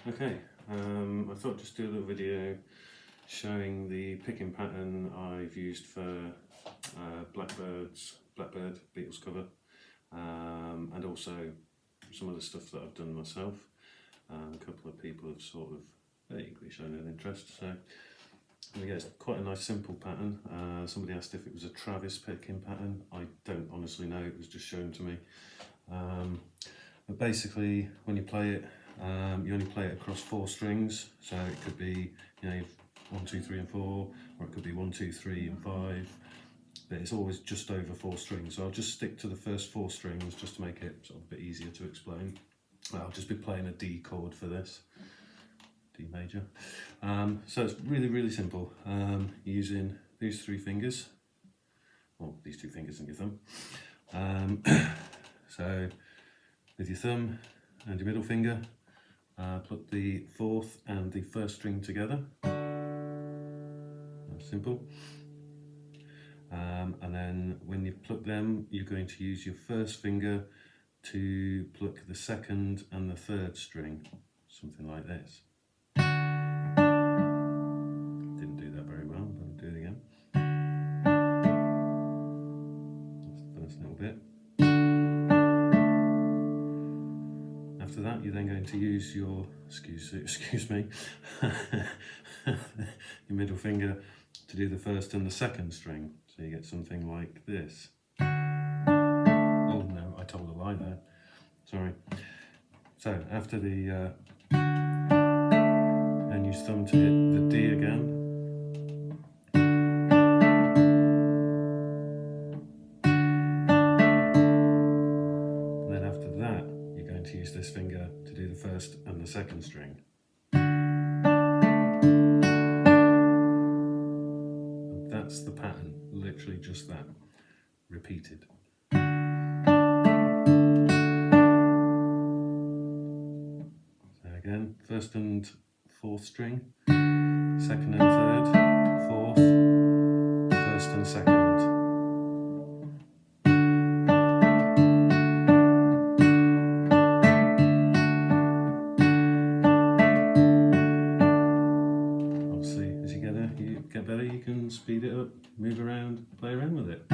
Okay, I thought I'd just do a little video showing the picking pattern I've used for blackbird, beetles cover, and also some of the stuff that I've done myself. A couple of people have sort of vaguely shown an interest, so yeah, it's quite a nice simple pattern. Somebody asked if it was a Travis picking pattern. I don't honestly know, it was just shown to me. But basically, when you play it, you only play it across 4 strings, so it could be, you know, 1, 2, 3 and 4, or it could be 1, 2, 3 and 5, but it's always just over 4 strings. So I'll just stick to the first 4 strings just to make it sort of a bit easier to explain. I'll just be playing a D chord for this, D major. So it's really simple. You're using these 3 fingers, well, these 2 fingers and your thumb. So with your thumb and your middle finger, put the 4th and the 1st string together. That's simple. And then when you pluck them, you're going to use your 1st finger to pluck the 2nd and the 3rd string, something like this. Didn't do that very well, but I'll do it again. That's the first little bit. After that, you're then going to use your, excuse me, your middle finger to do the 1st and the 2nd string. So you get something like this. Oh no, I told a lie there. Sorry. So after the, then use thumb to hit the D again. And then after that, you're going to use this finger to do the 1st and the 2nd string. And that's the pattern, literally just that, repeated. Again, 1st and 4th string, 2nd and 3rd, 4th, 1st and 2nd. Obviously, as you get better, you can speed it up, move around, play around with it.